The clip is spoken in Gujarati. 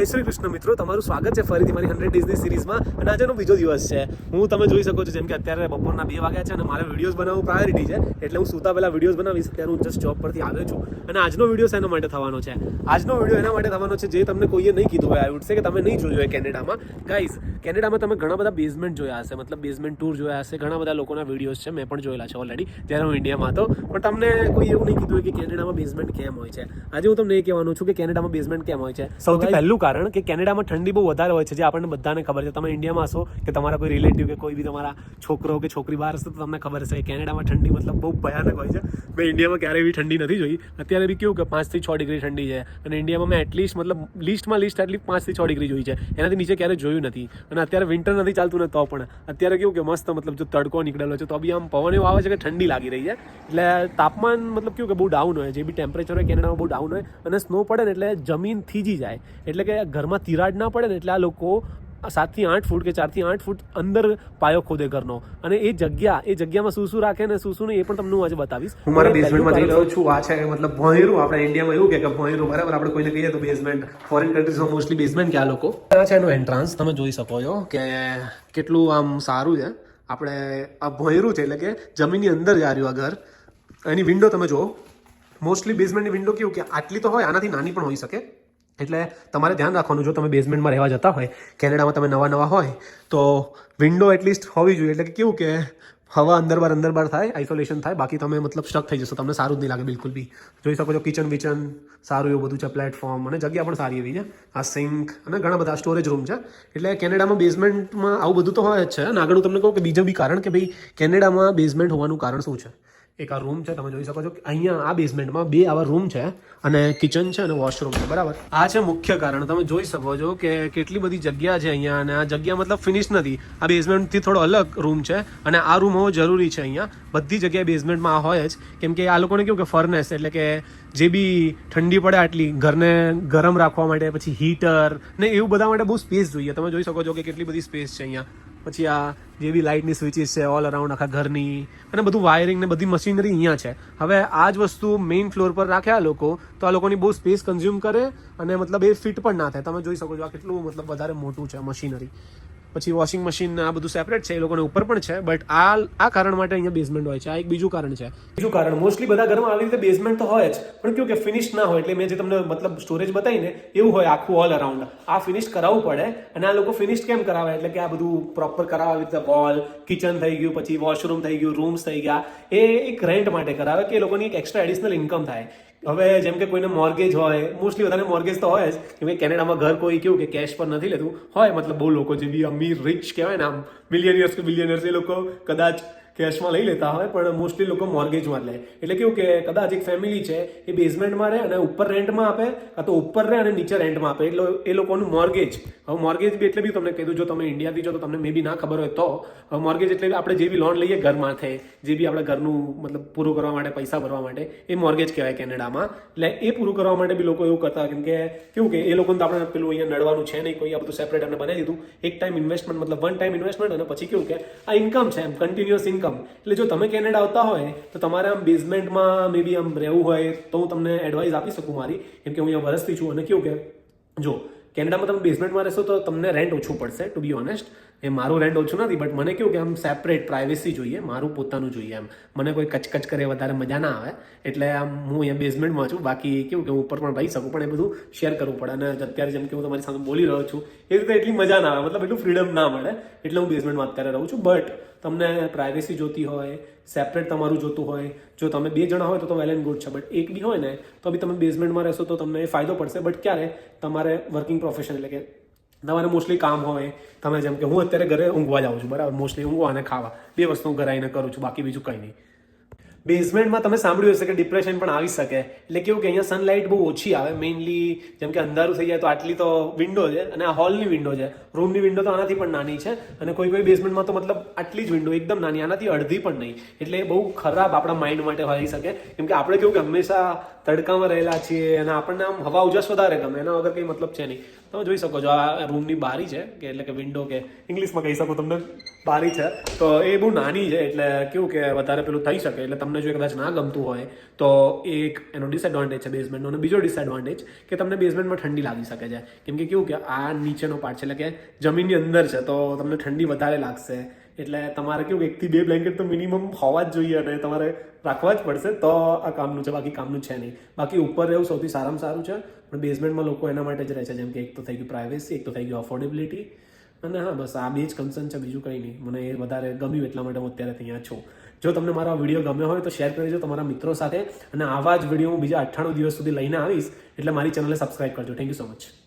જય શ્રી કૃષ્ણ મિત્રો, તમારું સ્વાગત છે ફરીથી મારી 100 ડેઝની સિરીઝમાં. અને આજનો બીજો દિવસ છે. તમે જોઈ શકો છો જેમ કે અત્યારે બપોરના 2 વાગ્યા છે અને મારે વિડીયોઝ બનાવવું પ્રાયોરિટી છે, એટલે હું સૂતા પહેલાં વિડીયોઝ બનાવીશ. અત્યારે હું જસ્ટ જોબ પરથી આવ્યો છું અને આજનો વિડીયો શેના માટે થવાનો છે? આજનો વિડીયો એના માટે થવાનો છે જે તમને કોઈએ નહીં કીધું હોય, આઈ વુડ સે કે તમે નહીં જોયું હોય કેનેડામાં. ગાઈઝ, કેનેડામાં તમે ઘણા બધા બેઝમેન્ટ જોયા હશે, મતલબ બેઝમેન્ટ ટૂર જોયા હશે. ઘણા બધા લોકોના વિડીયોઝ છે, મેં પણ જોયેલા છે ઓલરેડી જ્યારે હું ઇન્ડિયામાં હતો. પણ તમને કોઈ એવું નહીં કીધું હોય કે કેનેડામાં બેઝમેન્ટ કેમ હોય છે. આજે હું તમને એ કહેવાનું છું કે કેનેડામાં બેઝમેન્ટ કેમ હોય છે. સૌથી પહેલું કારણ કે કેનેડામાં ઠંડી બહુ વધારે હોય છે, જે આપણને બધાને ખબર છે. તમે ઇન્ડિયામાં હશો કે તમારા કોઈ રિલેટિવ કે કોઈ બી તમારા છોકરો કે છોકરી બહાર હશે તો તમને ખબર હશે કે કેનેડામાં ઠંડી મતલબ બહુ ભયાનક હોય છે. મેં ઇન્ડિયામાં ક્યારેય એવી ઠંડી નથી જોઈ. અત્યારે બી કેવું કે 5 થી 6 ડિગ્રી ઠંડી છે અને ઇન્ડિયામાં મેં એટલીસ્ટ મતલબ લિસ્ટમાં એટલી 5 થી 6 ડિગ્રી જોઈ છે, એનાથી નીચે ક્યારેય જોયું નથી. અને અત્યારે વિન્ટર નથી ચાલતું ને તો પણ અત્યારે કેવું કે મસ્ત મતલબ જો તડકો નીકળેલો છે તો બી આમ પવન એવું આવે છે કે ઠંડી લાગી રહી છે. એટલે તાપમાન મતલબ કેવું કે બહુ ડાઉન હોય, જે બી ટેમ્પરેચર હોય કેનેડામાં બહુ ડાઉન હોય. અને સ્નો પડે ને એટલે જમીન થીજી જાય, એટલે કે ઘરમાં તિરાડ ના પડે ને એટલે આ લોકો 7 થી 8 ફૂટ કે 4 થી 8 ફૂટ અંદર પાયો ખોદે ઘરનો. અને એ જગ્યામાં શું રાખે ને શું નહીં એ પણ તમને હું આજે બતાવીશ. હું મારા બેઝમેન્ટમાં જઈ રહ્યો છું. આ છે મતલબ ભોંયરું. આપણે ઇન્ડિયામાં એવું કે ભોંયરું, બરાબર? આપણે કોઈને કહીએ તો બેઝમેન્ટ. ફોરેન કન્ટ્રીઝમાં મોસ્ટલી બેઝમેન્ટ કે આ લોકો. આ છે એનું એન્ટ્રાન્સ. તમે જોઈ શકો છો કે કેટલું આમ સારું છે. આપણે આ ભોંયરું છે એટલે કે જમીનની અંદર જ આ ઘર. એની વિન્ડો તમે જુઓ. મોસ્ટલી બેઝમેન્ટની વિન્ડો કેવું કે આટલી તો હોય, આનાથી નાની પણ હોઈ શકે. એટલે તમારે ધ્યાન રાખવાનું, જો તમે બેઝમેન્ટમાં રહેવા જતા હોય, કેનેડામાં તમે નવા હોય તો વિન્ડો એટલીસ્ટ હોવી જોઈએ. એટલે કે કેવું કે હવા અંદર બાર થાય, આઇસોલેશન થાય. બાકી તમે મતલબ સ્ટક થઈ જશો, તમને સારું જ નહીં લાગે બિલકુલ બી. જોઈ શકો છો કિચન સારું એવું બધું છે, પ્લેટફોર્મ અને જગ્યા પણ સારી એવી છે. આ સિંક અને ઘણા બધા સ્ટોરેજ રૂમ છે. એટલે કેનેડામાં બેઝમેન્ટમાં આવું બધું તો હોય જ છે. અને આગળ હું તમને કહું કે બીજું બી કારણ કે ભાઈ કેનેડામાં બેઝમેન્ટ હોવાનું કારણ શું છે. એક આ રૂમ છે, તમે જોઈ શકો છો કે અહીંયા આ બેઝમેન્ટમાં 2 આવા રૂમ છે અને કિચન છે અને વોશરૂમ છે, બરાબર? આ છે મુખ્ય કારણ. તમે જોઈ શકો છો કે કેટલી બધી જગ્યા છે અહીંયા. અને આ જગ્યા મતલબ ફિનિશ નથી. આ બેઝમેન્ટથી થોડો અલગ રૂમ છે અને આ રૂમ હોવો જરૂરી છે અહીંયા. બધી જગ્યાએ બેઝમેન્ટમાં આ હોય જ, કેમ કે આ લોકોને કેવું કે ફર્નેસ એટલે કે જે બી ઠંડી પડે આટલી ઘરને ગરમ રાખવા માટે, પછી હીટર ને એવું બધા માટે બહુ સ્પેસ જોઈએ. તમે જોઈ શકો છો કે કેટલી બધી સ્પેસ છે અહીંયા. પછી આ જે બી લાઇટની સ્વિચીસ છે ઓલ અરાઉન્ડ આખા ઘરની, અને બધું વાયરિંગ ને બધી મશીનરી અહીંયા છે. હવે આ જ વસ્તુ મેઇન ફ્લોર પર રાખ્યા લોકો તો આ લોકોની બહુ સ્પેસ કન્ઝ્યુમ કરે અને મતલબ એ ફિટ પણ ના થાય. તમે જોઈ શકો છો આ કેટલું મતલબ વધારે મોટું છે મશીનરી. પછી વોશિંગ મશીન આ બધું સેપરેટ છે, એ લોકોને ઉપર પણ છે. બટ આ કારણ માટે અહીંયા બેઝમેન્ટ હોય છે. આ એક બીજું કારણ છે. બીજું કારણ, મોસ્ટલી બધા ઘરમાં આવી રીતે બેઝમેન્ટ તો હોય જ, પણ કેવું કે ફિનિશ ના હોય. એટલે મેં જે તમને મતલબ સ્ટોરેજ બતાવીને એવું હોય આખું ઓલ અરાઉન્ડ. આ ફિનિશ કરાવવું પડે. અને આ લોકો ફિનિશ કેમ કરાવે? એટલે કે આ બધું પ્રોપર કરાવે, આવી રીતે વોલ, કિચન થઈ ગયું, પછી વોશરૂમ થઈ ગયું, રૂમ્સ થઈ ગયા. એ એક રેન્ટ માટે કરાવે કે એ લોકોની એક એક્સ્ટ્રા એડિશનલ ઇન્કમ થાય. હવે જેમ કે કોઈને મોર્ગેજ હોય, મોસ્ટલી બધાને મોર્ગેજ તો હોય જ, કેમ કે કેનેડામાં ઘર કોઈ કેવું કે કેશ પર નથી લેતું હોય. મતલબ બહુ લોકો જે બી અમીર રિચ કહેવાય ને, આમ મિલિયનિયર્સ કે બિલિયનિયર્સ, એ લોકો કદાચ કેશમાં લઈ લેતા હોય, પણ મોસ્ટલી લોકો મોર્ગેજમાં લે. એટલે કેવું કે કદાચ એક ફેમિલી છે એ બેઝમેન્ટમાં રહે અને ઉપર રેન્ટમાં આપે, કાં તો ઉપર રહે અને નીચે રેન્ટમાં આપે. એટલે એ લોકોનું મોર્ગેજ. હવે મોર્ગેજ બી એટલે બી તમને કીધું, જો તમે ઇન્ડિયાથી છો તો તમને મે બી ના ખબર હોય તો. હવે મોર્ગેજ એટલે આપણે જે બી લોન લઈએ ઘર માટે, જે બી આપણે ઘરનું મતલબ પૂરું કરવા માટે પૈસા ભરવા માટે, એ મોર્ગેજ કહેવાય કેનેડામાં. એટલે એ પૂરું કરવા માટે બી લોકો એવું કરતા, કેમ કે કેવું કે એ લોકોને તો આપણે પેલું અહીંયા નડવાનું છે નહીં, કોઈ આ બધું સેપરેટ આપણે બનાવી દીધું. એક ટાઈમ ઇન્વેસ્ટમેન્ટ, મતલબ 1 ટાઈમ ઇન્વેસ્ટમેન્ટ, અને પછી કેવું કે આ ઇન્કમ છે, એમ કન્ટિન્યુઅસ ઇન્કમ. એટલે જો તમે કેનેડા આવતા હોય તો તમારે આમ બેઝમેન્ટમાં મે બી આમ રહેવું હોય તો હું તમને એડવાઇસ આપી શકું મારી, કેમ કે હું અહીંયા વર્ષથી છું. અને કેવું કે જો કેનેડામાં તમે બેઝમેન્ટમાં રહેશો તો તમને રેન્ટ ઓછું પડશે, ટુ બી ઓનેસ્ટ. એ મારું રેન્ટ ઓછું નથી, બટ મને કેવું કે આમ સેપરેટ પ્રાઇવેસી જોઈએ, મારું પોતાનું જોઈએ. એમ મને કોઈ કચકચ કરે વધારે મજા ના આવે. એટલે આમ હું અહીંયા બેઝમેન્ટમાં છું. બાકી કેવું કે હું ઉપર પણ રહી શકું, પણ એ બધું શેર કરવું પડે. અને અત્યારે જેમ કે હું તમારી સામે બોલી રહ્યો છું એ રીતે એટલી મજા ના આવે, મતલબ એટલું ફ્રીડમ ના મળે. એટલે હું બેઝમેન્ટમાં અત્યારે રહું છું. બટ તમને પ્રાઇવેસી જોતી હોય, સેપરેટ તમારું જોતું હોય, જો તમે 2 જણા હોય તો વેલ એન્ડ ગુડ છે. બટ એક બી હોય ને તો બી તમે બેઝમેન્ટમાં રહેશો તો તમને એ ફાયદો પડશે. બટ ક્યારે? તમારે વર્કિંગ પ્રોફેશન, એટલે કે તમારે મોસ્ટલી કામ હોય. તમે જેમ કે હું અત્યારે ઘરે ઊંઘવા જાઉં છું, બરાબર? મોસ્ટલી ઊંઘવા અને ખાવા 2 વસ્તુ હું ઘરે આવીને કરું છું, બાકી બીજું કંઈ નહીં. બેઝમેન્ટમાં તમે સાંભળ્યું હશે કે ડિપ્રેશન પણ આવી શકે. એટલે કેવું કે અહીંયા સનલાઇટ બહુ ઓછી આવે. મેઇનલી જેમ કે અંધારું થઈ જાય તો આટલી તો વિન્ડો છે, અને આ હોલની વિન્ડો છે. રૂમની વિન્ડો તો આનાથી પણ નાની છે, અને કોઈ બેઝમેન્ટમાં તો મતલબ આટલી જ વિન્ડો, એકદમ નાની, આનાથી અડધી પણ નહીં. એટલે બહુ ખરાબ આપણા માઇન્ડ માટે હોઈ શકે. કેમ કે આપણે કેવું કે હંમેશા તડકામાં રહેલા છીએ અને આપણને આમ હવા ઉજાસ વધારે ગમે, એના વગર કંઈ મતલબ છે નહીં. તમે જોઈ શકો છો આ રૂમની બારી છે, કે એટલે કે વિન્ડો, કે ઇંગ્લિશમાં કહી શકો તમને બારી છે. તો એ બહુ નાની છે, એટલે કેવું કે વધારે પેલું થઈ શકે. એટલે તમને જો કદાચ ના ગમતું હોય તો એક એનો ડિસએડવાન્ટેજ છે બેઝમેન્ટનો. અને બીજો ડિસએડવાન્ટેજ કે તમને બેઝમેન્ટમાં ઠંડી લાગી શકે છે, કેમ કે કેવું કે આ નીચેનો પાર્ટ છે, એટલે કે જમીનની અંદર છે, તો તમને ઠંડી વધારે લાગશે. એટલે તમારે કેવું 1 થી 2 બ્લેન્કેટ તો મિનિમમ હોવા જ જોઈએ અને તમારે રાખવા જ પડશે, તો આ કામનું છે, બાકી કામનું છે નહીં. બાકી ઉપર રહેવું સૌથી સારામાં સારું છે, પણ બેઝમેન્ટમાં લોકો એના માટે જ રહે છે, જેમ કે એક તો થઈ ગયું પ્રાઇવેસી, એક તો થઈ ગયું અફોર્ડેબિલિટી, અને હા બસ આ બે જ કન્સર્ન છે, બીજું કંઈ નહીં. મને એ વધારે ગમ્યું એટલા માટે હું અત્યારે અહીંયા છું. જો તમને મારો આ વિડીયો ગમ્યો હોય તો શેર કરજો તમારા મિત્રો સાથે, અને આવા જ વિડીયો હું બીજા 98 દિવસ સુધી લઈને આવીશ, એટલે મારી ચેનલને સબસ્ક્રાઇબ કરજો. Thank you so much.